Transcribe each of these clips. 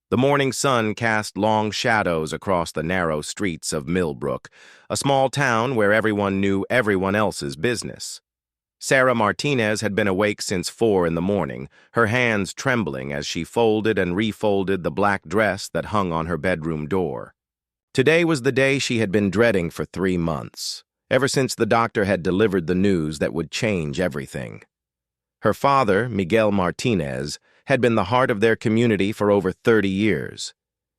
The morning sun cast long shadows across the narrow streets of Millbrook, a small town where everyone knew everyone else's business. Sarah Martinez had been awake since 4 in the morning, her hands trembling as she folded and refolded the black dress that hung on her bedroom door. Today was the day she had been dreading for 3 months, ever since the doctor had delivered the news that would change everything. Her father, Miguel Martinez, had been the heart of their community for over 30 years.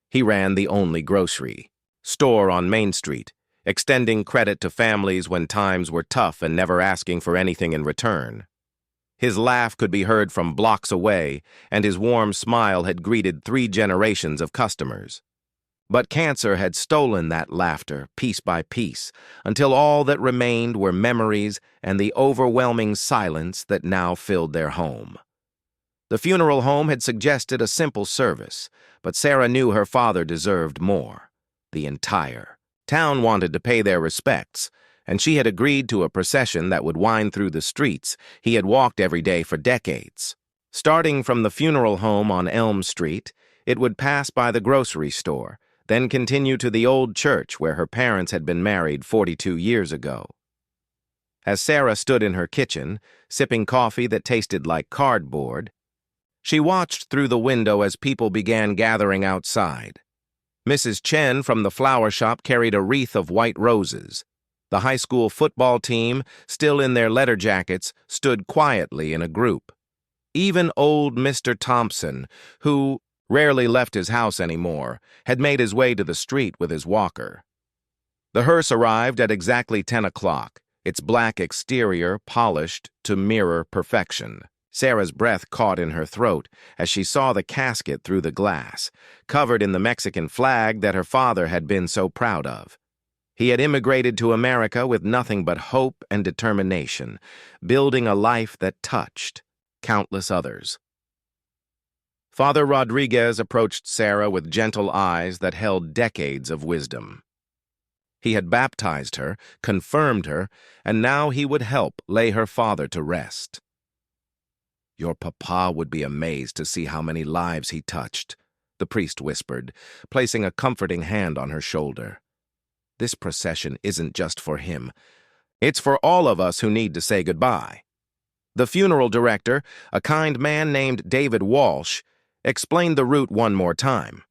He ran the only grocery store on Main Street, extending credit to families when times were tough and never asking for anything in return. His laugh could be heard from blocks away, and his warm smile had greeted 3 generations of customers. But cancer had stolen that laughter piece by piece, until all that remained were memories and the overwhelming silence that now filled their home. The funeral home had suggested a simple service, but Sarah knew her father deserved more. The entire town wanted to pay their respects, and she had agreed to a procession that would wind through the streets he had walked every day for decades. Starting from the funeral home on Elm Street, it would pass by the grocery store, then continue to the old church where her parents had been married 42 years ago. As Sarah stood in her kitchen, sipping coffee that tasted like cardboard, she watched through the window as people began gathering outside. Mrs. Chen from the flower shop carried a wreath of white roses. The high school football team, still in their letter jackets, stood quietly in a group. Even old Mr. Thompson, who rarely left his house anymore, had made his way to the street with his walker. The hearse arrived at exactly 10 o'clock, its black exterior polished to mirror perfection. Sarah's breath caught in her throat as she saw the casket through the glass, covered in the Mexican flag that her father had been so proud of. He had immigrated to America with nothing but hope and determination, building a life that touched countless others. Father Rodriguez approached Sarah with gentle eyes that held decades of wisdom. He had baptized her, confirmed her, and now he would help lay her father to rest. "Your papa would be amazed to see how many lives he touched," the priest whispered, placing a comforting hand on her shoulder. "This procession isn't just for him. It's for all of us who need to say goodbye." The funeral director, a kind man named David Walsh, explained the route one more time.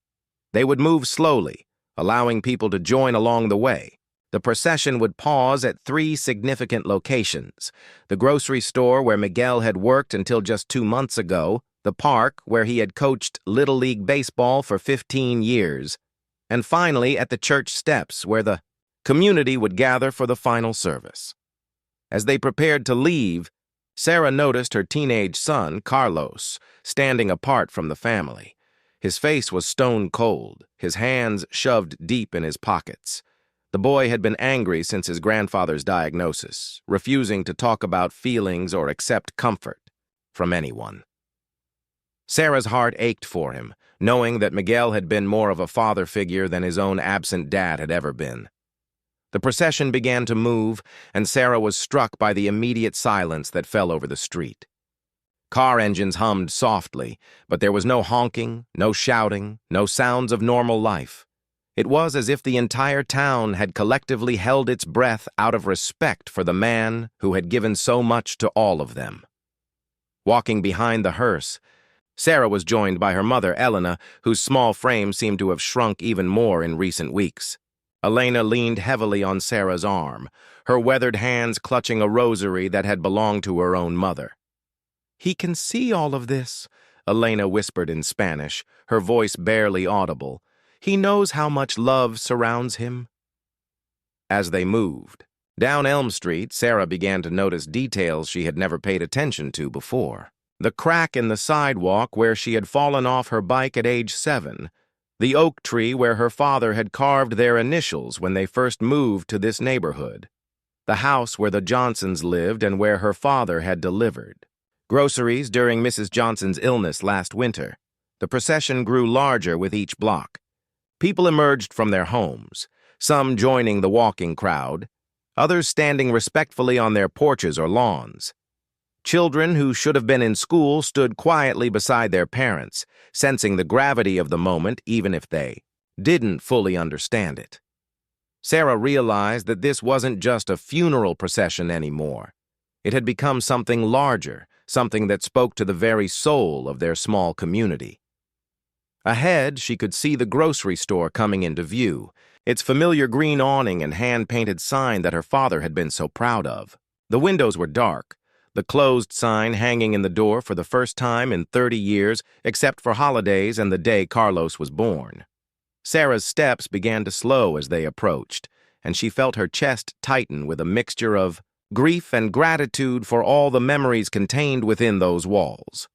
They would move slowly, allowing people to join along the way. The procession would pause at 3 significant locations: the grocery store where Miguel had worked until just 2 months ago, the park where he had coached Little League Baseball for 15 years, and finally at the church steps where the community would gather for the final service. As they prepared to leave, Sarah noticed her teenage son, Carlos, standing apart from the family. His face was stone cold, his hands shoved deep in his pockets. The boy had been angry since his grandfather's diagnosis, refusing to talk about feelings or accept comfort from anyone. Sarah's heart ached for him, knowing that Miguel had been more of a father figure than his own absent dad had ever been. The procession began to move, and Sarah was struck by the immediate silence that fell over the street. Car engines hummed softly, but there was no honking, no shouting, no sounds of normal life. It was as if the entire town had collectively held its breath out of respect for the man who had given so much to all of them. Walking behind the hearse, Sarah was joined by her mother, Elena, whose small frame seemed to have shrunk even more in recent weeks. Elena leaned heavily on Sarah's arm, her weathered hands clutching a rosary that had belonged to her own mother. "He can see all of this," Elena whispered in Spanish, her voice barely audible. "He knows how much love surrounds him." As they moved down Elm Street, Sarah began to notice details she had never paid attention to before. The crack in the sidewalk where she had fallen off her bike at age 7, the oak tree where her father had carved their initials when they first moved to this neighborhood, the house where the Johnsons lived and where her father had delivered groceries during Mrs. Johnson's illness last winter. The procession grew larger with each block. People emerged from their homes, some joining the walking crowd, others standing respectfully on their porches or lawns. Children who should have been in school stood quietly beside their parents, sensing the gravity of the moment even if they didn't fully understand it. Sarah realized that this wasn't just a funeral procession anymore. It had become something larger, something that spoke to the very soul of their small community. Ahead, she could see the grocery store coming into view, its familiar green awning and hand-painted sign that her father had been so proud of. The windows were dark, the closed sign hanging in the door for the first time in 30 years, except for holidays and the day Carlos was born. Sarah's steps began to slow as they approached, and she felt her chest tighten with a mixture of grief and gratitude for all the memories contained within those walls.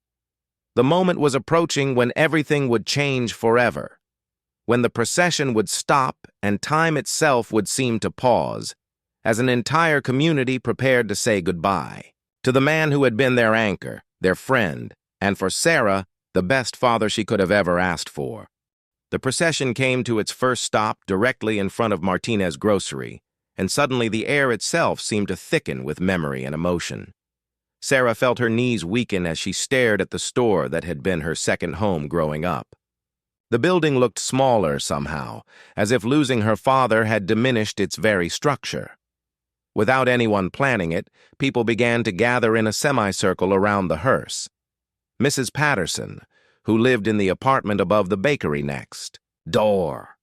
The moment was approaching when everything would change forever, when the procession would stop and time itself would seem to pause, as an entire community prepared to say goodbye to the man who had been their anchor, their friend, and for Sarah, the best father she could have ever asked for. The procession came to its first stop directly in front of Martinez Grocery, and suddenly the air itself seemed to thicken with memory and emotion. Sarah felt her knees weaken as she stared at the store that had been her second home growing up. The building looked smaller somehow, as if losing her father had diminished its very structure. Without anyone planning it, people began to gather in a semicircle around the hearse. Mrs. Patterson, who lived in the apartment above the bakery next door,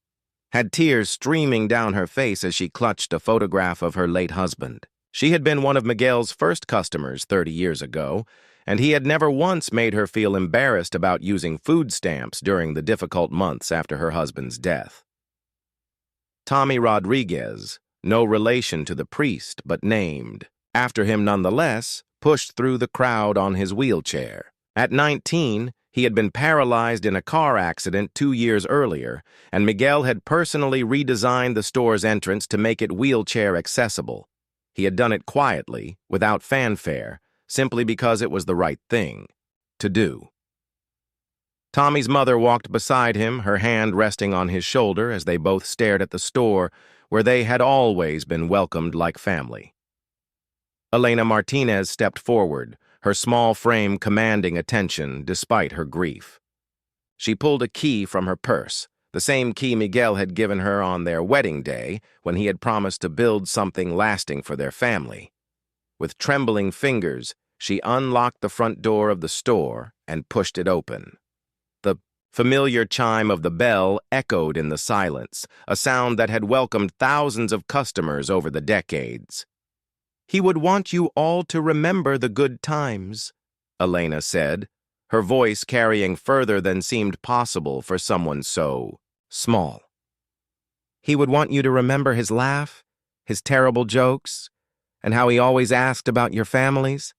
had tears streaming down her face as she clutched a photograph of her late husband. She had been one of Miguel's first customers 30 years ago, and he had never once made her feel embarrassed about using food stamps during the difficult months after her husband's death. Tommy Rodriguez, no relation to the priest but named after him nonetheless, pushed through the crowd on his wheelchair. At 19, he had been paralyzed in a car accident 2 years earlier, and Miguel had personally redesigned the store's entrance to make it wheelchair accessible. He had done it quietly, without fanfare, simply because it was the right thing to do. Tommy's mother walked beside him, her hand resting on his shoulder as they both stared at the store where they had always been welcomed like family. Elena Martinez stepped forward, her small frame commanding attention despite her grief. She pulled a key from her purse, the same key Miguel had given her on their wedding day when he had promised to build something lasting for their family. With trembling fingers, she unlocked the front door of the store and pushed it open. The familiar chime of the bell echoed in the silence, a sound that had welcomed thousands of customers over the decades. "He would want you all to remember the good times," Elena said, her voice carrying further than seemed possible for someone so small. "He would want you to remember his laugh, his terrible jokes, and how he always asked about your families."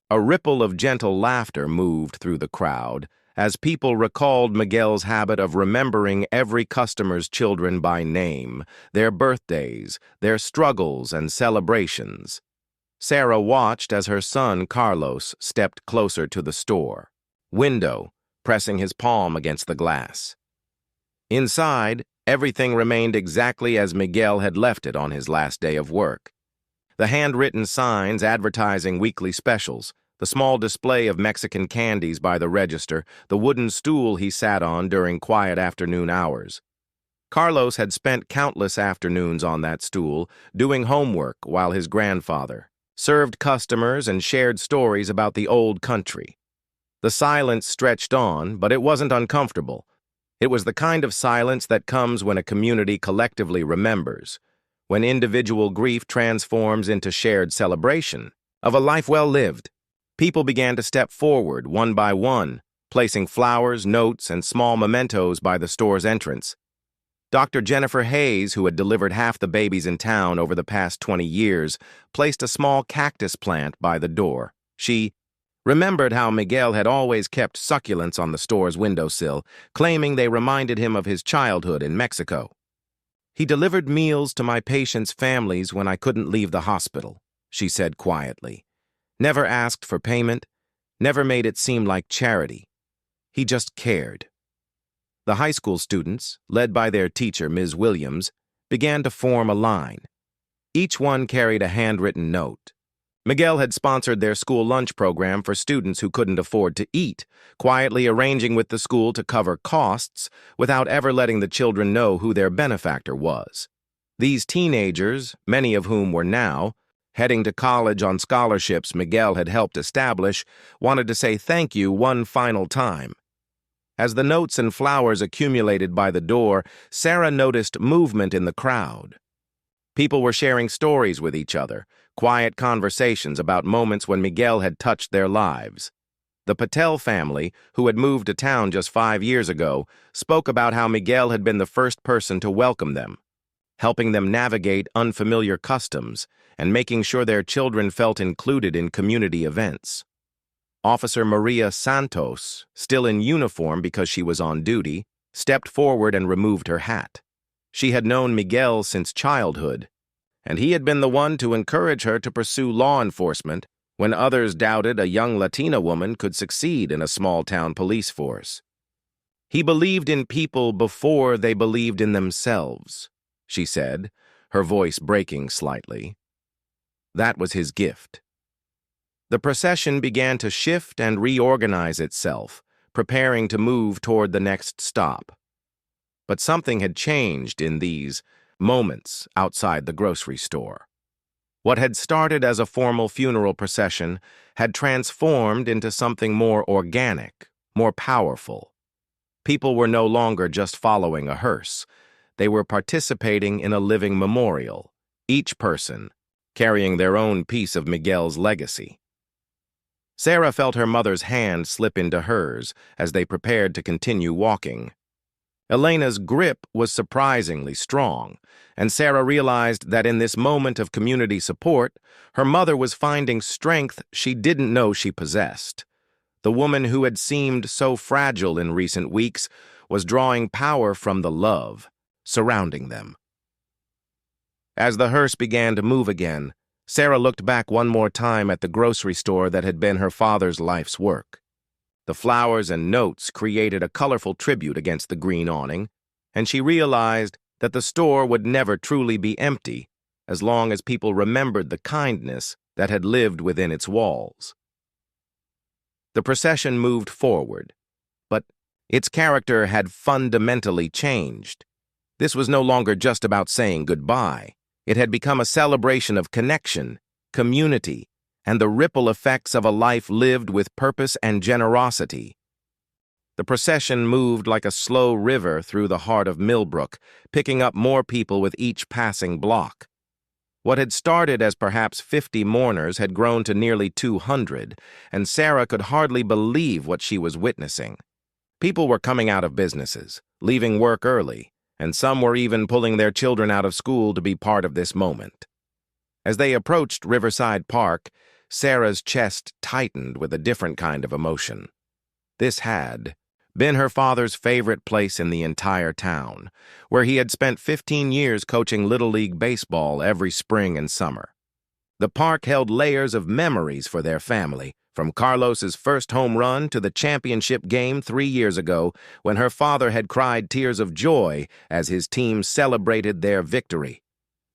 A ripple of gentle laughter moved through the crowd as people recalled Miguel's habit of remembering every customer's children by name, their birthdays, their struggles and celebrations. Sarah watched as her son Carlos stepped closer to the store window, pressing his palm against the glass. Inside, everything remained exactly as Miguel had left it on his last day of work. The handwritten signs advertising weekly specials, the small display of Mexican candies by the register, the wooden stool he sat on during quiet afternoon hours. Carlos had spent countless afternoons on that stool, doing homework while his grandfather served customers and shared stories about the old country. The silence stretched on, but it wasn't uncomfortable. It was the kind of silence that comes when a community collectively remembers, when individual grief transforms into shared celebration of a life well lived. People began to step forward, one by one, placing flowers, notes, and small mementos by the store's entrance. Dr. Jennifer Hayes, who had delivered half the babies in town over the past 20 years, placed a small cactus plant by the door. She remembered how Miguel had always kept succulents on the store's windowsill, claiming they reminded him of his childhood in Mexico. "He delivered meals to my patients' families when I couldn't leave the hospital," she said quietly. "Never asked for payment, never made it seem like charity. He just cared." The high school students, led by their teacher, Ms. Williams, began to form a line. Each one carried a handwritten note. Miguel had sponsored their school lunch program for students who couldn't afford to eat, quietly arranging with the school to cover costs without ever letting the children know who their benefactor was. These teenagers, many of whom were now heading to college on scholarships Miguel had helped establish, wanted to say thank you one final time. As the notes and flowers accumulated by the door, Sarah noticed movement in the crowd. People were sharing stories with each other, quiet conversations about moments when Miguel had touched their lives. The Patel family, who had moved to town just 5 years ago, spoke about how Miguel had been the first person to welcome them, helping them navigate unfamiliar customs and making sure their children felt included in community events. Officer Maria Santos, still in uniform because she was on duty, stepped forward and removed her hat. She had known Miguel since childhood, and he had been the one to encourage her to pursue law enforcement when others doubted a young Latina woman could succeed in a small-town police force. He believed in people before they believed in themselves, she said, her voice breaking slightly. That was his gift. The procession began to shift and reorganize itself, preparing to move toward the next stop. But something had changed in these moments outside the grocery store. What had started as a formal funeral procession had transformed into something more organic, more powerful. People were no longer just following a hearse. They were participating in a living memorial, each person carrying their own piece of Miguel's legacy. Sarah felt her mother's hand slip into hers as they prepared to continue walking. Elena's grip was surprisingly strong, and Sarah realized that in this moment of community support, her mother was finding strength she didn't know she possessed. The woman who had seemed so fragile in recent weeks was drawing power from the love surrounding them. As the hearse began to move again, Sarah looked back one more time at the grocery store that had been her father's life's work. The flowers and notes created a colorful tribute against the green awning, and she realized that the store would never truly be empty as long as people remembered the kindness that had lived within its walls. The procession moved forward, but its character had fundamentally changed. This was no longer just about saying goodbye. It had become a celebration of connection, community, and the ripple effects of a life lived with purpose and generosity. The procession moved like a slow river through the heart of Millbrook, picking up more people with each passing block. What had started as perhaps 50 mourners had grown to nearly 200, and Sarah could hardly believe what she was witnessing. People were coming out of businesses, leaving work early, and some were even pulling their children out of school to be part of this moment. As they approached Riverside Park, Sarah's chest tightened with a different kind of emotion. This had been her father's favorite place in the entire town, where he had spent 15 years coaching Little League baseball every spring and summer. The park held layers of memories for their family, from Carlos's first home run to the championship game 3 years ago when her father had cried tears of joy as his team celebrated their victory.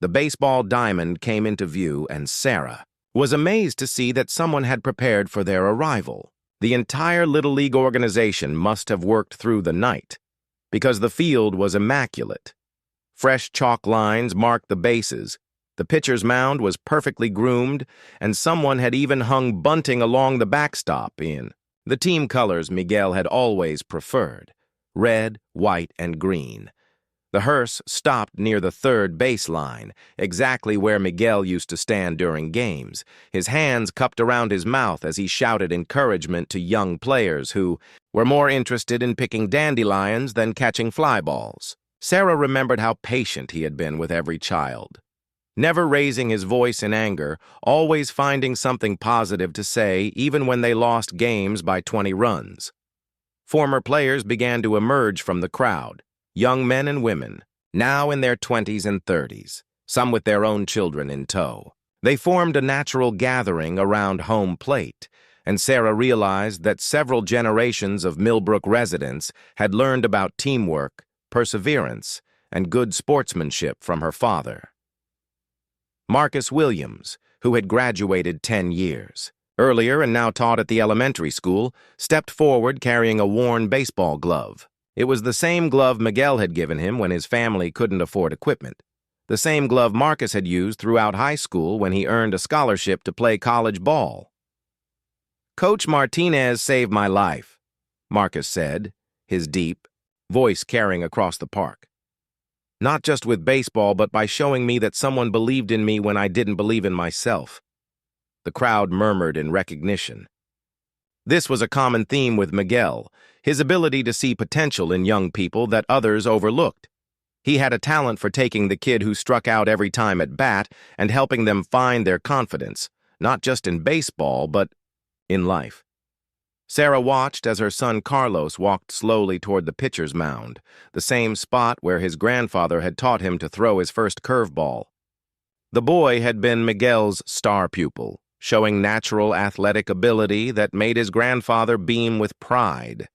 The baseball diamond came into view, and Sarah was amazed to see that someone had prepared for their arrival. The entire Little League organization must have worked through the night, because the field was immaculate. Fresh chalk lines marked the bases, the pitcher's mound was perfectly groomed, and someone had even hung bunting along the backstop in the team colors Miguel had always preferred: red, white, and green. The hearse stopped near the third baseline, exactly where Miguel used to stand during games, his hands cupped around his mouth as he shouted encouragement to young players who were more interested in picking dandelions than catching fly balls. Sarah remembered how patient he had been with every child, never raising his voice in anger, always finding something positive to say even when they lost games by 20 runs. Former players began to emerge from the crowd. Young men and women, now in their 20s and 30s, some with their own children in tow. They formed a natural gathering around home plate, and Sarah realized that several generations of Millbrook residents had learned about teamwork, perseverance, and good sportsmanship from her father. Marcus Williams, who had graduated 10 years earlier and now taught at the elementary school, stepped forward carrying a worn baseball glove. It was the same glove Miguel had given him when his family couldn't afford equipment. The same glove Marcus had used throughout high school when he earned a scholarship to play college ball. "Coach Martinez saved my life," Marcus said, his deep voice carrying across the park. "Not just with baseball, but by showing me that someone believed in me when I didn't believe in myself." The crowd murmured in recognition. This was a common theme with Miguel, his ability to see potential in young people that others overlooked. He had a talent for taking the kid who struck out every time at bat and helping them find their confidence, not just in baseball, but in life. Sarah watched as her son Carlos walked slowly toward the pitcher's mound, the same spot where his grandfather had taught him to throw his first curveball. The boy had been Miguel's star pupil, showing natural athletic ability that made his grandfather beam with pride.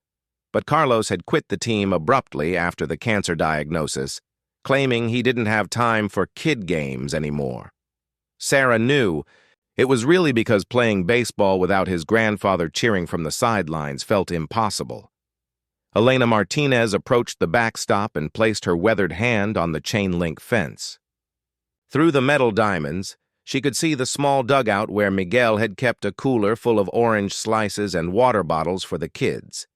But Carlos had quit the team abruptly after the cancer diagnosis, claiming he didn't have time for kid games anymore. Sarah knew it was really because playing baseball without his grandfather cheering from the sidelines felt impossible. Elena Martinez approached the backstop and placed her weathered hand on the chain-link fence. Through the metal diamonds, she could see the small dugout where Miguel had kept a cooler full of orange slices and water bottles for the kids.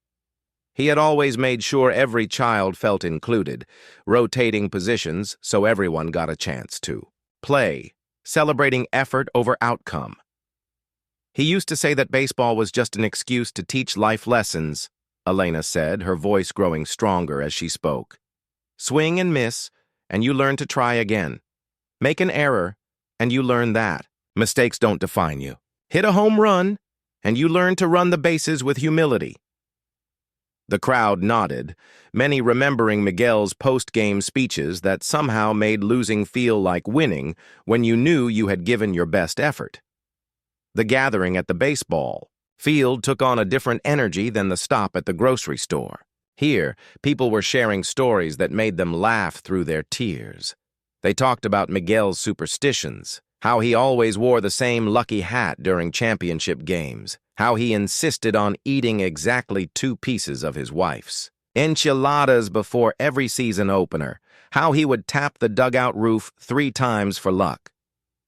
He had always made sure every child felt included, rotating positions so everyone got a chance to play, celebrating effort over outcome. He used to say that baseball was just an excuse to teach life lessons, Elena said, her voice growing stronger as she spoke. Swing and miss, and you learn to try again. Make an error, and you learn that. Mistakes don't define you. Hit a home run, and you learn to run the bases with humility. The crowd nodded, many remembering Miguel's post-game speeches that somehow made losing feel like winning when you knew you had given your best effort. The gathering at the baseball field took on a different energy than the stop at the grocery store. Here, people were sharing stories that made them laugh through their tears. They talked about Miguel's superstitions, how he always wore the same lucky hat during championship games, how he insisted on eating exactly 2 pieces of his wife's enchiladas before every season opener, how he would tap the dugout roof 3 times for luck.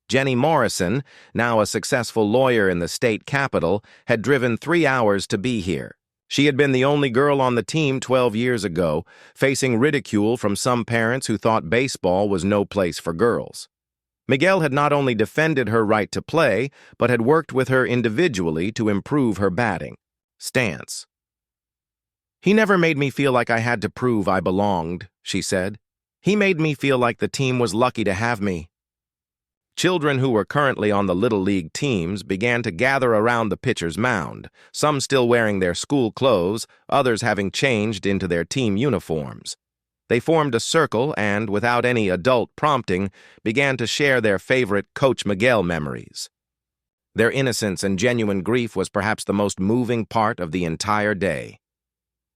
Jenny Morrison, now a successful lawyer in the state capitol, had driven 3 hours to be here. She had been the only girl on the team 12 years ago, facing ridicule from some parents who thought baseball was no place for girls. Miguel had not only defended her right to play, but had worked with her individually to improve her batting stance. "He never made me feel like I had to prove I belonged," she said. "He made me feel like the team was lucky to have me." Children who were currently on the Little League teams began to gather around the pitcher's mound, some still wearing their school clothes, others having changed into their team uniforms. They formed a circle and, without any adult prompting, began to share their favorite Coach Miguel memories. Their innocence and genuine grief was perhaps the most moving part of the entire day.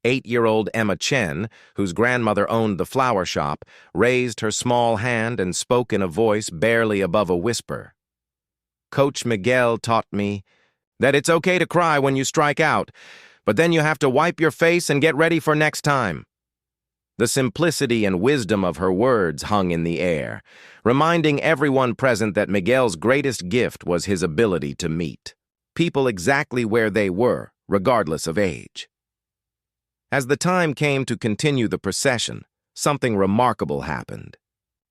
8-year-old Emma Chen, whose grandmother owned the flower shop, raised her small hand and spoke in a voice barely above a whisper. "Coach Miguel taught me that it's okay to cry when you strike out, but then you have to wipe your face and get ready for next time." The simplicity and wisdom of her words hung in the air, reminding everyone present that Miguel's greatest gift was his ability to meet people exactly where they were, regardless of age. As the time came to continue the procession, something remarkable happened.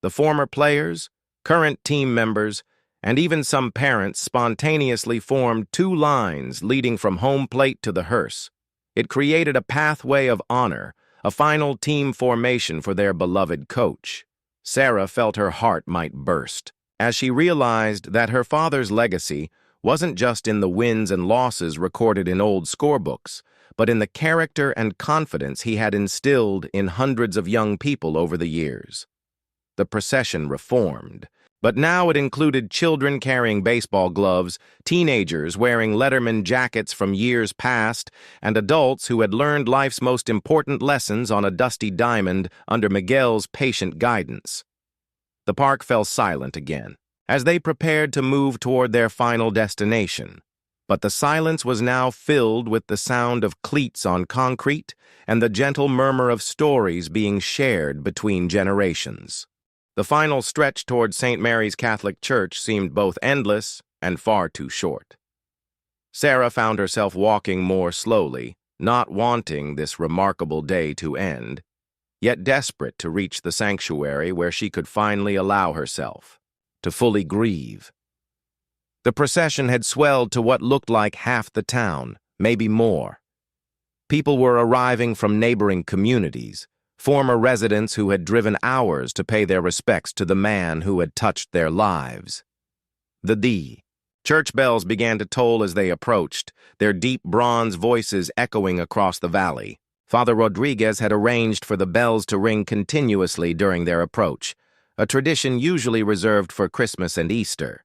The former players, current team members, and even some parents spontaneously formed 2 lines leading from home plate to the hearse. It created a pathway of honor, a final team formation for their beloved coach. Sarah felt her heart might burst as she realized that her father's legacy wasn't just in the wins and losses recorded in old scorebooks, but in the character and confidence he had instilled in hundreds of young people over the years. The procession reformed, but now it included children carrying baseball gloves, teenagers wearing Letterman jackets from years past, and adults who had learned life's most important lessons on a dusty diamond under Miguel's patient guidance. The park fell silent again. as they prepared to move toward their final destination. But the silence was now filled with the sound of cleats on concrete and the gentle murmur of stories being shared between generations. The final stretch toward St. Mary's Catholic Church seemed both endless and far too short. Sarah found herself walking more slowly, not wanting this remarkable day to end, yet desperate to reach the sanctuary where she could finally allow herself to fully grieve. The procession had swelled to what looked like half the town, maybe more. People were arriving from neighboring communities, former residents who had driven hours to pay their respects to the man who had touched their lives. The church bells began to toll as they approached, their deep bronze voices echoing across the valley. Father Rodriguez had arranged for the bells to ring continuously during their approach, a tradition usually reserved for Christmas and Easter.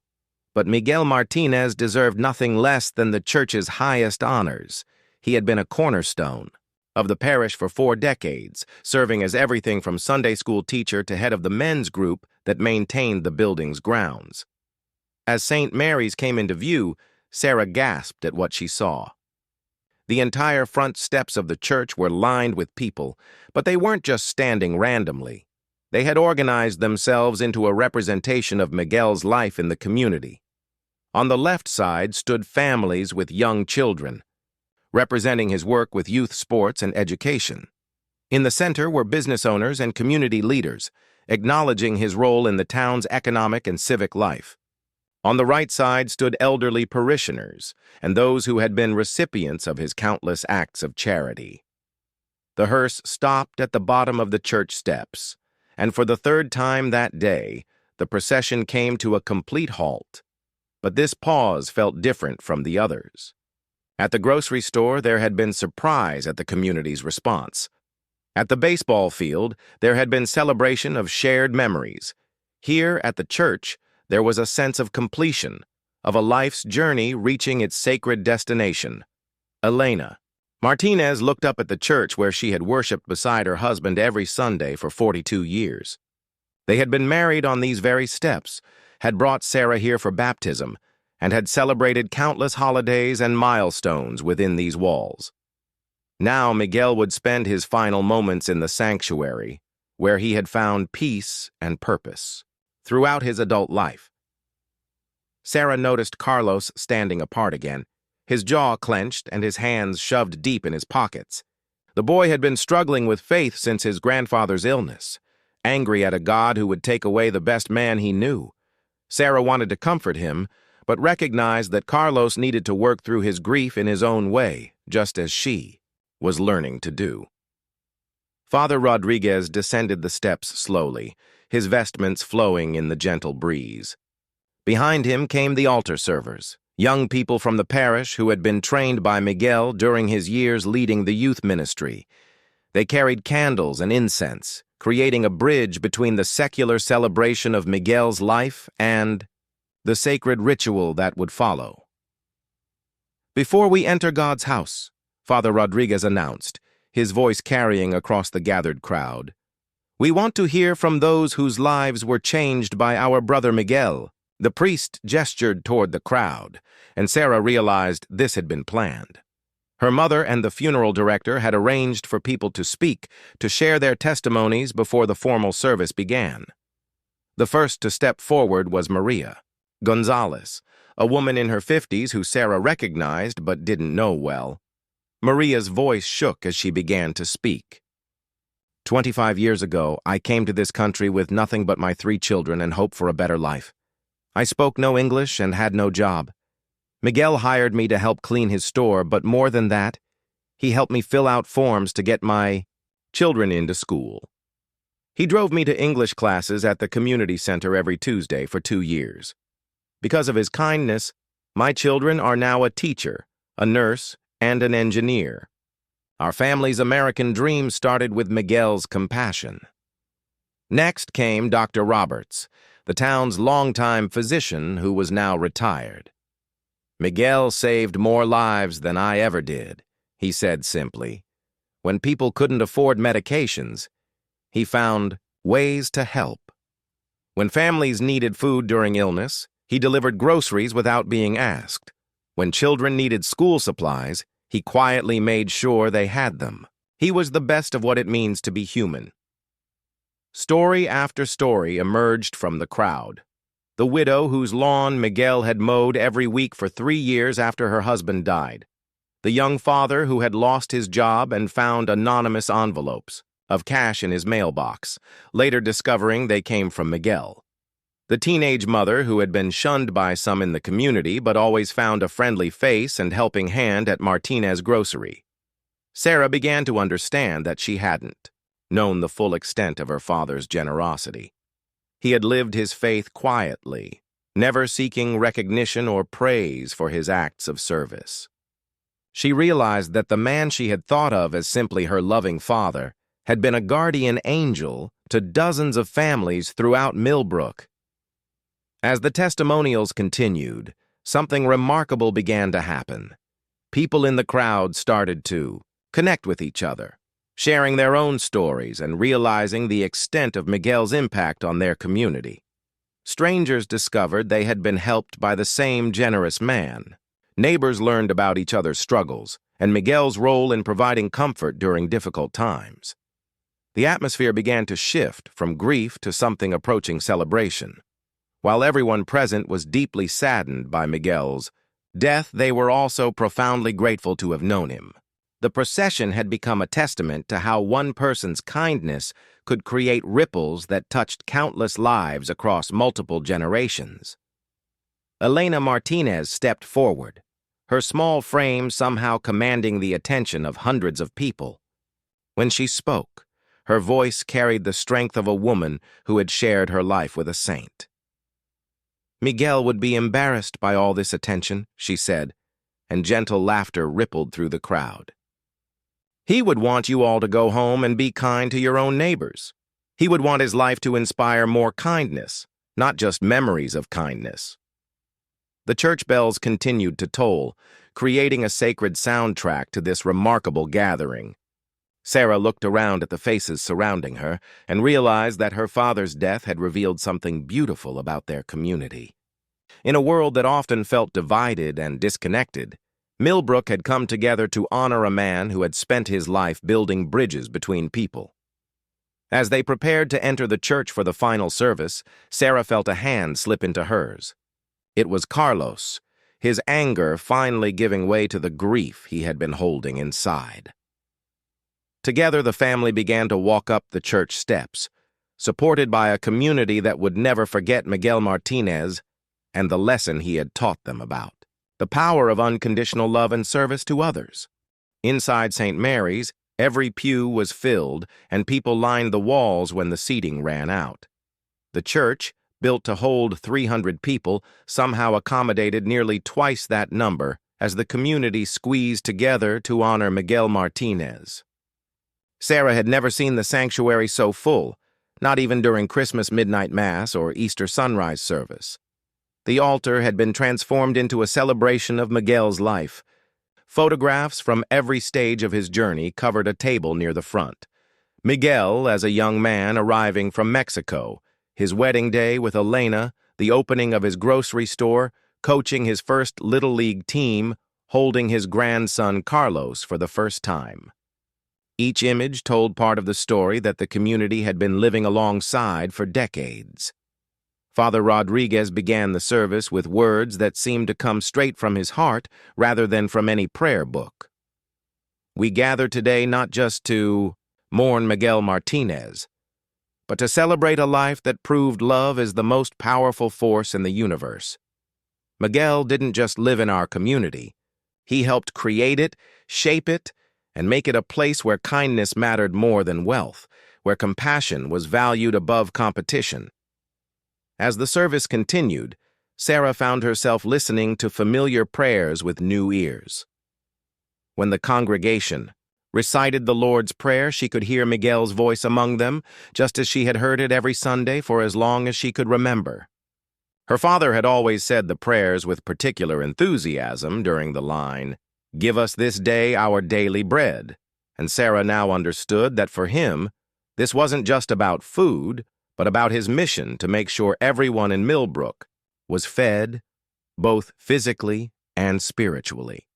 But Miguel Martinez deserved nothing less than the church's highest honors. He had been a cornerstone of the parish for 4 decades, serving as everything from Sunday school teacher to head of the men's group that maintained the building's grounds. As St. Mary's came into view, Sarah gasped at what she saw. The entire front steps of the church were lined with people, but they weren't just standing randomly. They had organized themselves into a representation of Miguel's life in the community. On the left side stood families with young children, representing his work with youth sports and education. In the center were business owners and community leaders, acknowledging his role in the town's economic and civic life. On the right side stood elderly parishioners and those who had been recipients of his countless acts of charity. The hearse stopped at the bottom of the church steps, and for the 3rd time that day, the procession came to a complete halt. But this pause felt different from the others. At the grocery store, there had been surprise at the community's response. At the baseball field, there had been celebration of shared memories. Here at the church, there was a sense of completion, of a life's journey reaching its sacred destination. Elena Martinez looked up at the church where she had worshipped beside her husband every Sunday for 42 years. They had been married on these very steps, had brought Sarah here for baptism, and had celebrated countless holidays and milestones within these walls. Now Miguel would spend his final moments in the sanctuary, where he had found peace and purpose throughout his adult life. Sarah noticed Carlos standing apart again, his jaw clenched and his hands shoved deep in his pockets. The boy had been struggling with faith since his grandfather's illness, angry at a God who would take away the best man he knew. Sarah wanted to comfort him, but recognized that Carlos needed to work through his grief in his own way, just as she was learning to do. Father Rodriguez descended the steps slowly, his vestments flowing in the gentle breeze. Behind him came the altar servers, young people from the parish who had been trained by Miguel during his years leading the youth ministry. They carried candles and incense, creating a bridge between the secular celebration of Miguel's life and the sacred ritual that would follow. "Before we enter God's house," Father Rodriguez announced, his voice carrying across the gathered crowd, "we want to hear from those whose lives were changed by our brother Miguel." The priest gestured toward the crowd, and Sarah realized this had been planned. Her mother and the funeral director had arranged for people to speak, to share their testimonies before the formal service began. The first to step forward was Maria Gonzalez, a woman in her 50s who Sarah recognized but didn't know well. Maria's voice shook as she began to speak. 25 years ago, I came to this country with nothing but my 3 children and hope for a better life. I spoke no English and had no job. Miguel hired me to help clean his store, but more than that, he helped me fill out forms to get my children into school. He drove me to English classes at the community center every Tuesday for 2 years. Because of his kindness, my children are now a teacher, a nurse, and an engineer. Our family's American dream started with Miguel's compassion. Next came Dr. Roberts, the town's longtime physician who was now retired. "Miguel saved more lives than I ever did," he said simply. When people couldn't afford medications, he found ways to help. When families needed food during illness, he delivered groceries without being asked. When children needed school supplies, he quietly made sure they had them. He was the best of what it means to be human. Story after story emerged from the crowd. The widow whose lawn Miguel had mowed every week for 3 years after her husband died. The young father who had lost his job and found anonymous envelopes of cash in his mailbox, later discovering they came from Miguel. The teenage mother who had been shunned by some in the community but always found a friendly face and helping hand at Martinez Grocery. Sarah began to understand that she hadn't known the full extent of her father's generosity. He had lived his faith quietly, never seeking recognition or praise for his acts of service. She realized that the man she had thought of as simply her loving father had been a guardian angel to dozens of families throughout Millbrook. As the testimonials continued, something remarkable began to happen. People in the crowd started to connect with each other, sharing their own stories and realizing the extent of Miguel's impact on their community. Strangers discovered they had been helped by the same generous man. Neighbors learned about each other's struggles and Miguel's role in providing comfort during difficult times. The atmosphere began to shift from grief to something approaching celebration. While everyone present was deeply saddened by Miguel's death, they were also profoundly grateful to have known him. The procession had become a testament to how one person's kindness could create ripples that touched countless lives across multiple generations. Elena Martinez stepped forward, her small frame somehow commanding the attention of hundreds of people. When she spoke, her voice carried the strength of a woman who had shared her life with a saint. "Miguel would be embarrassed by all this attention," she said, and gentle laughter rippled through the crowd. "He would want you all to go home and be kind to your own neighbors. He would want his life to inspire more kindness, not just memories of kindness." The church bells continued to toll, creating a sacred soundtrack to this remarkable gathering. Sarah looked around at the faces surrounding her and realized that her father's death had revealed something beautiful about their community. In a world that often felt divided and disconnected, Millbrook had come together to honor a man who had spent his life building bridges between people. As they prepared to enter the church for the final service, Sarah felt a hand slip into hers. It was Carlos, his anger finally giving way to the grief he had been holding inside. Together, the family began to walk up the church steps, supported by a community that would never forget Miguel Martinez and the lesson he had taught them about the power of unconditional love and service to others. Inside St. Mary's, every pew was filled and people lined the walls when the seating ran out. The church, built to hold 300 people, somehow accommodated nearly twice that number as the community squeezed together to honor Miguel Martinez. Sarah had never seen the sanctuary so full, not even during Christmas midnight mass or Easter sunrise service. The altar had been transformed into a celebration of Miguel's life. Photographs from every stage of his journey covered a table near the front. Miguel, as a young man arriving from Mexico, his wedding day with Elena, the opening of his grocery store, coaching his first Little League team, holding his grandson Carlos for the first time. Each image told part of the story that the community had been living alongside for decades. Father Rodriguez began the service with words that seemed to come straight from his heart rather than from any prayer book. "We gather today not just to mourn Miguel Martinez, but to celebrate a life that proved love is the most powerful force in the universe. Miguel didn't just live in our community. He helped create it, shape it, and make it a place where kindness mattered more than wealth, where compassion was valued above competition." As the service continued, Sarah found herself listening to familiar prayers with new ears. When the congregation recited the Lord's Prayer, she could hear Miguel's voice among them, just as she had heard it every Sunday for as long as she could remember. Her father had always said the prayers with particular enthusiasm during the line, "Give us this day our daily bread," and Sarah now understood that for him, this wasn't just about food, but about his mission to make sure everyone in Millbrook was fed, both physically and spiritually.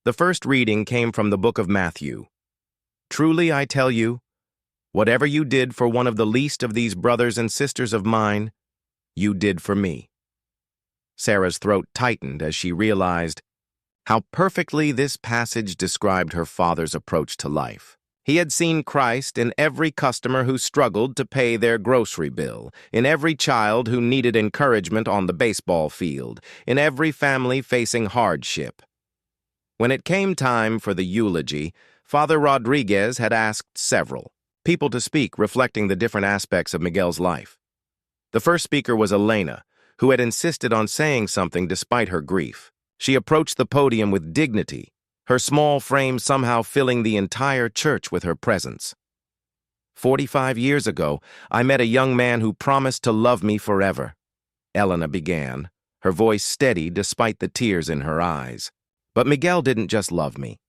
The first reading came from the book of Matthew. "Truly I tell you, whatever you did for one of the least of these brothers and sisters of mine, you did for me." Sarah's throat tightened as she realized how perfectly this passage described her father's approach to life. He had seen Christ in every customer who struggled to pay their grocery bill, in every child who needed encouragement on the baseball field, in every family facing hardship. When it came time for the eulogy, Father Rodriguez had asked several people to speak, reflecting the different aspects of Miguel's life. The first speaker was Elena, who had insisted on saying something despite her grief. She approached the podium with dignity, her small frame somehow filling the entire church with her presence. 45 years ago, I met a young man who promised to love me forever," Elena began, her voice steady despite the tears in her eyes. "But Miguel didn't just love me.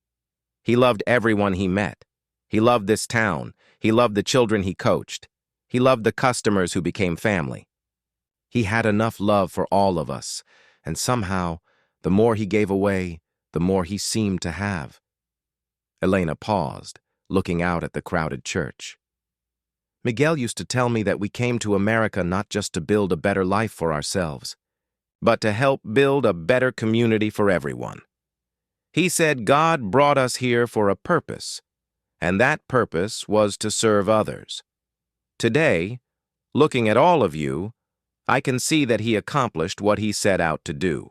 He loved everyone he met. He loved this town. He loved the children he coached. He loved the customers who became family. He had enough love for all of us, and somehow, the more he gave away, the more he seemed to have." Elena paused, looking out at the crowded church. "Miguel used to tell me that we came to America not just to build a better life for ourselves, but to help build a better community for everyone. He said God brought us here for a purpose, and that purpose was to serve others. Today, looking at all of you, I can see that he accomplished what he set out to do."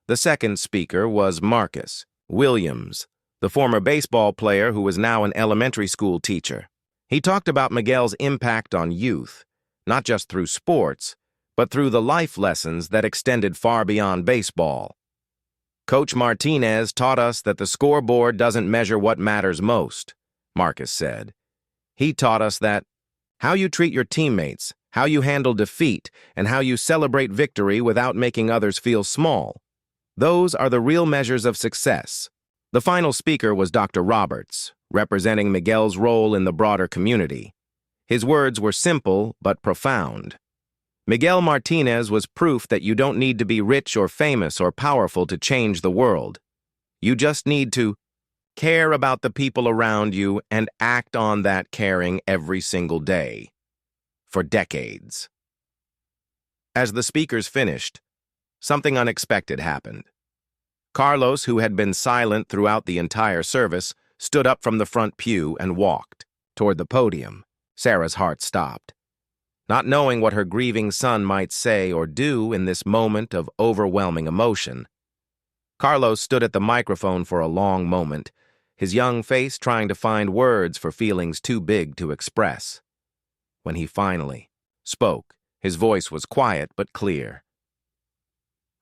The second speaker was Marcus Williams, the former baseball player who was now an elementary school teacher. He talked about Miguel's impact on youth, not just through sports, but through the life lessons that extended far beyond baseball. "Coach Martinez taught us that the scoreboard doesn't measure what matters most," Marcus said. "He taught us that how you treat your teammates, how you handle defeat, and how you celebrate victory without making others feel small, those are the real measures of success." The final speaker was Dr. Roberts, representing Miguel's role in the broader community. His words were simple but profound. "Miguel Martinez was proof that you don't need to be rich or famous or powerful to change the world. You just need to care about the people around you and act on that caring every single day. For decades." As the speakers finished, something unexpected happened. Carlos, who had been silent throughout the entire service, stood up from the front pew and walked toward the podium. Sarah's heart stopped. Not knowing what her grieving son might say or do in this moment of overwhelming emotion, Carlos stood at the microphone for a long moment, his young face trying to find words for feelings too big to express. When he finally spoke, his voice was quiet but clear.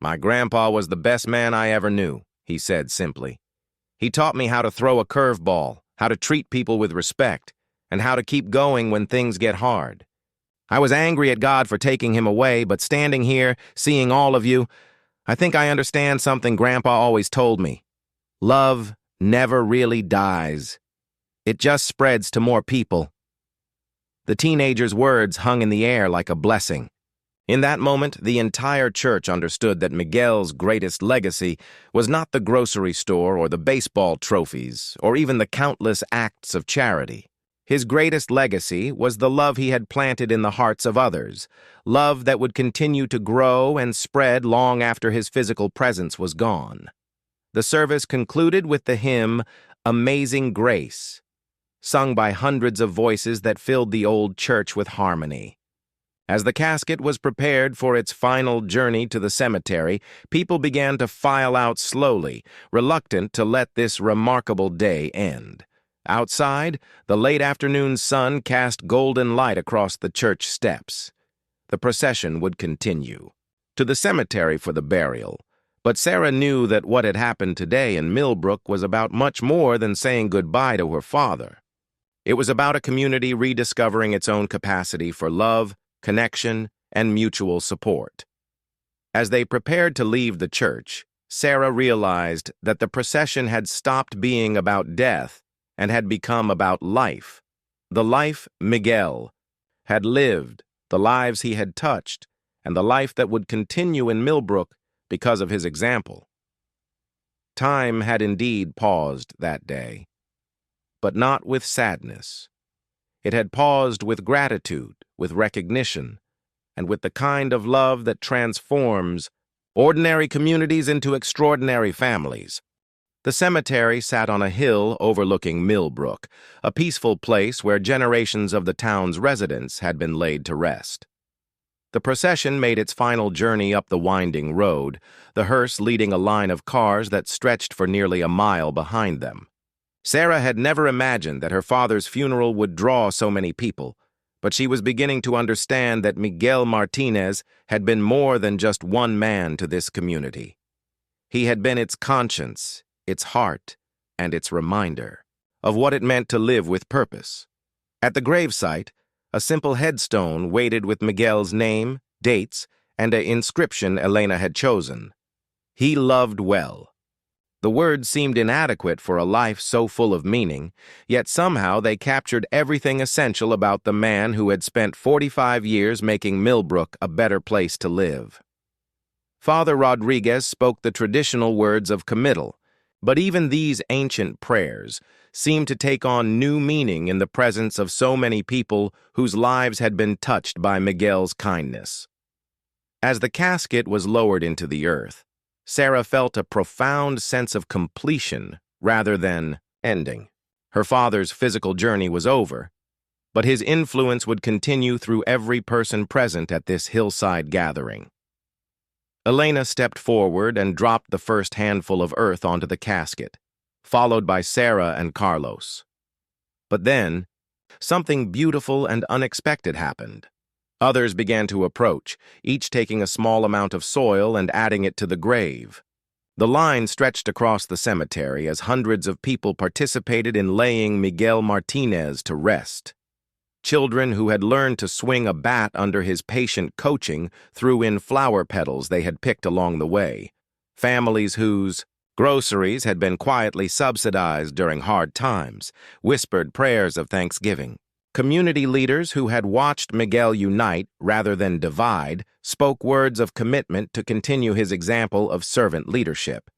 "My grandpa was the best man I ever knew," he said simply. "He taught me how to throw a curveball, how to treat people with respect, and how to keep going when things get hard. I was angry at God for taking him away, but standing here, seeing all of you, I think I understand something Grandpa always told me. Love never really dies. It just spreads to more people." The teenager's words hung in the air like a blessing. In that moment, the entire church understood that Miguel's greatest legacy was not the grocery store or the baseball trophies or even the countless acts of charity. His greatest legacy was the love he had planted in the hearts of others, love that would continue to grow and spread long after his physical presence was gone. The service concluded with the hymn, "Amazing Grace," sung by hundreds of voices that filled the old church with harmony. As the casket was prepared for its final journey to the cemetery, people began to file out slowly, reluctant to let this remarkable day end. Outside, the late afternoon sun cast golden light across the church steps. The procession would continue to the cemetery for the burial, but Sarah knew that what had happened today in Millbrook was about much more than saying goodbye to her father. It was about a community rediscovering its own capacity for love, connection, and mutual support. As they prepared to leave the church, Sarah realized that the procession had stopped being about death and had become about life. The life Miguel had lived, the lives he had touched, and the life that would continue in Millbrook because of his example. Time had indeed paused that day, but not with sadness. It had paused with gratitude, with recognition, and with the kind of love that transforms ordinary communities into extraordinary families. The cemetery sat on a hill overlooking Millbrook, a peaceful place where generations of the town's residents had been laid to rest. The procession made its final journey up the winding road, the hearse leading a line of cars that stretched for nearly a mile behind them. Sarah had never imagined that her father's funeral would draw so many people, but she was beginning to understand that Miguel Martinez had been more than just one man to this community. He had been its conscience, its heart, and its reminder of what it meant to live with purpose. At the gravesite, a simple headstone waited with Miguel's name, dates, and an inscription Elena had chosen. He loved well. The words seemed inadequate for a life so full of meaning, yet somehow they captured everything essential about the man who had spent 45 years making Millbrook a better place to live. Father Rodriguez spoke the traditional words of committal, but even these ancient prayers seemed to take on new meaning in the presence of so many people whose lives had been touched by Miguel's kindness. As the casket was lowered into the earth, Sarah felt a profound sense of completion rather than ending. Her father's physical journey was over, but his influence would continue through every person present at this hillside gathering. Elena stepped forward and dropped the first handful of earth onto the casket, followed by Sarah and Carlos. But then, something beautiful and unexpected happened. Others began to approach, each taking a small amount of soil and adding it to the grave. The line stretched across the cemetery as hundreds of people participated in laying Miguel Martinez to rest. Children who had learned to swing a bat under his patient coaching threw in flower petals they had picked along the way. Families whose groceries had been quietly subsidized during hard times whispered prayers of thanksgiving. Community leaders who had watched Miguel unite rather than divide spoke words of commitment to continue his example of servant leadership.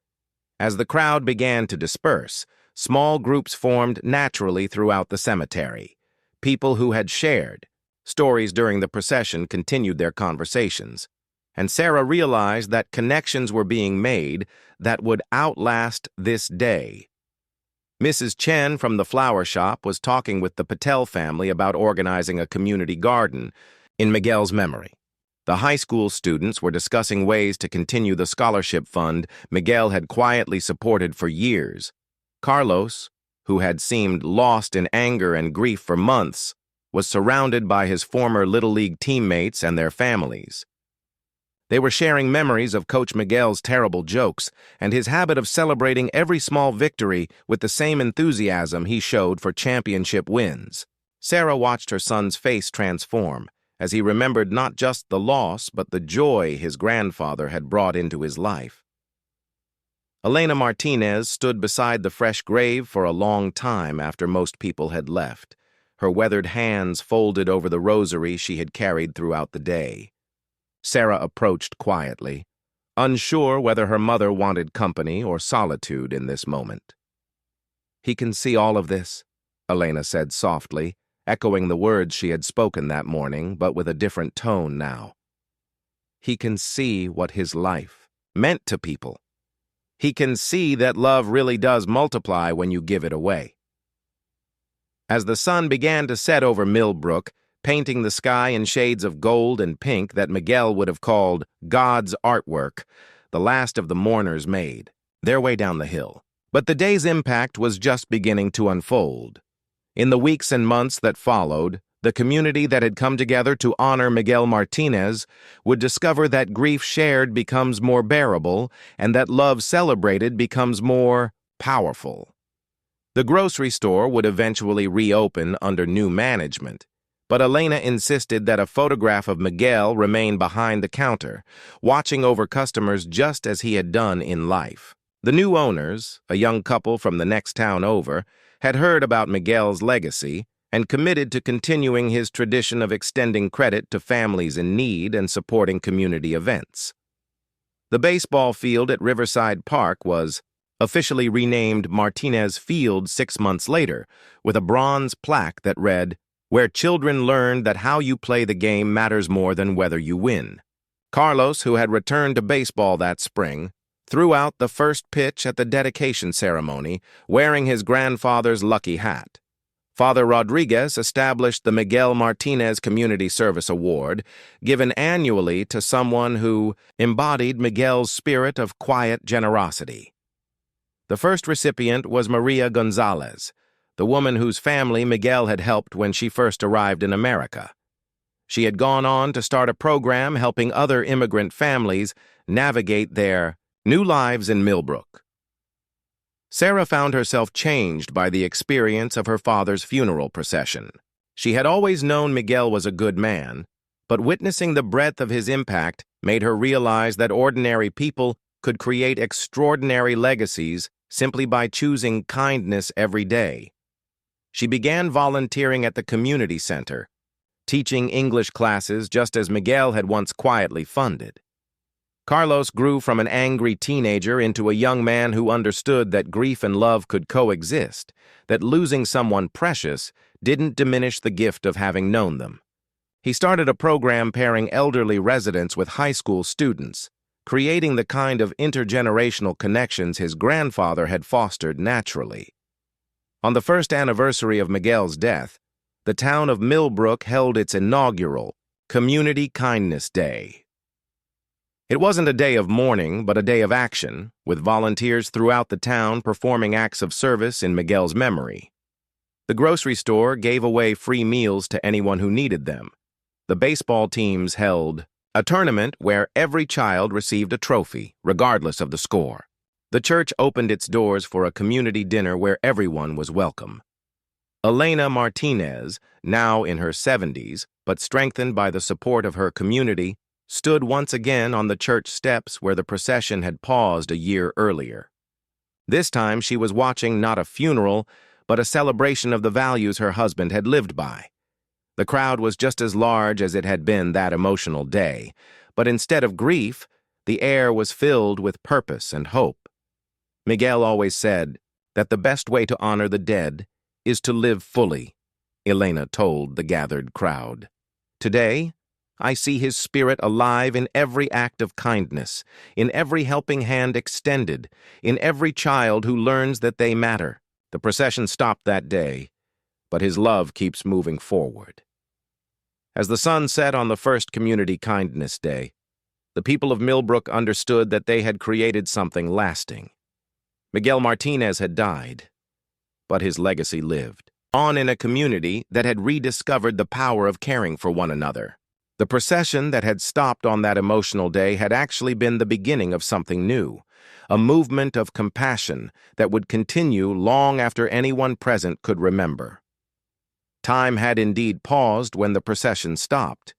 As the crowd began to disperse, small groups formed naturally throughout the cemetery. People who had shared stories during the procession continued their conversations, and Sarah realized that connections were being made that would outlast this day. Mrs. Chen from the flower shop was talking with the Patel family about organizing a community garden in Miguel's memory. The high school students were discussing ways to continue the scholarship fund Miguel had quietly supported for years. Carlos, who had seemed lost in anger and grief for months, was surrounded by his former Little League teammates and their families. They were sharing memories of Coach Miguel's terrible jokes and his habit of celebrating every small victory with the same enthusiasm he showed for championship wins. Sarah watched her son's face transform as he remembered not just the loss but the joy his grandfather had brought into his life. Elena Martinez stood beside the fresh grave for a long time after most people had left, her weathered hands folded over the rosary she had carried throughout the day. Sarah approached quietly, unsure whether her mother wanted company or solitude in this moment. "He can see all of this," Elena said softly, echoing the words she had spoken that morning, but with a different tone now. "He can see what his life meant to people. He can see that love really does multiply when you give it away." As the sun began to set over Millbrook, painting the sky in shades of gold and pink that Miguel would have called God's artwork, the last of the mourners made their way down the hill. But the day's impact was just beginning to unfold. In the weeks and months that followed, the community that had come together to honor Miguel Martinez would discover that grief shared becomes more bearable and that love celebrated becomes more powerful. The grocery store would eventually reopen under new management, but Elena insisted that a photograph of Miguel remain behind the counter, watching over customers just as he had done in life. The new owners, a young couple from the next town over, had heard about Miguel's legacy and committed to continuing his tradition of extending credit to families in need and supporting community events. The baseball field at Riverside Park was officially renamed Martinez Field 6 months later, with a bronze plaque that read, "Where children learn that how you play the game matters more than whether you win." Carlos, who had returned to baseball that spring, threw out the first pitch at the dedication ceremony, wearing his grandfather's lucky hat. Father Rodriguez established the Miguel Martinez Community Service Award, given annually to someone who embodied Miguel's spirit of quiet generosity. The first recipient was Maria Gonzalez, the woman whose family Miguel had helped when she first arrived in America. She had gone on to start a program helping other immigrant families navigate their new lives in Millbrook. Sarah found herself changed by the experience of her father's funeral procession. She had always known Miguel was a good man, but witnessing the breadth of his impact made her realize that ordinary people could create extraordinary legacies simply by choosing kindness every day. She began volunteering at the community center, teaching English classes just as Miguel had once quietly funded. Carlos grew from an angry teenager into a young man who understood that grief and love could coexist, that losing someone precious didn't diminish the gift of having known them. He started a program pairing elderly residents with high school students, creating the kind of intergenerational connections his grandfather had fostered naturally. On the first anniversary of Miguel's death, the town of Millbrook held its inaugural Community Kindness Day. It wasn't a day of mourning, but a day of action, with volunteers throughout the town performing acts of service in Miguel's memory. The grocery store gave away free meals to anyone who needed them. The baseball teams held a tournament where every child received a trophy, regardless of the score. The church opened its doors for a community dinner where everyone was welcome. Elena Martinez, now in her 70s, but strengthened by the support of her community, stood once again on the church steps where the procession had paused a year earlier. This time she was watching not a funeral, but a celebration of the values her husband had lived by. The crowd was just as large as it had been that emotional day, but instead of grief, the air was filled with purpose and hope. Miguel always said that the best way to honor the dead is to live fully, Elena told the gathered crowd. Today, I see his spirit alive in every act of kindness, in every helping hand extended, in every child who learns that they matter. The procession stopped that day, but his love keeps moving forward. As the sun set on the first Community Kindness Day, the people of Millbrook understood that they had created something lasting. Miguel Martinez had died, but his legacy lived on in a community that had rediscovered the power of caring for one another. The procession that had stopped on that emotional day had actually been the beginning of something new, a movement of compassion that would continue long after anyone present could remember. Time had indeed paused when the procession stopped,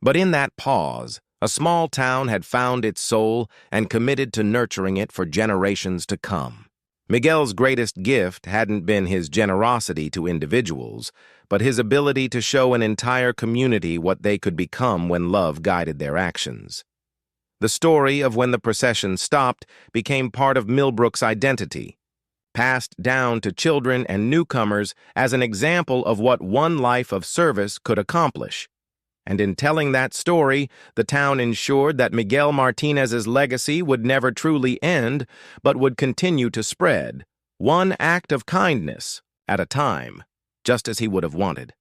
but in that pause, a small town had found its soul and committed to nurturing it for generations to come. Miguel's greatest gift hadn't been his generosity to individuals, but his ability to show an entire community what they could become when love guided their actions. The story of when the procession stopped became part of Millbrook's identity, passed down to children and newcomers as an example of what one life of service could accomplish. And in telling that story, the town ensured that Miguel Martinez's legacy would never truly end, but would continue to spread, one act of kindness at a time, just as he would have wanted.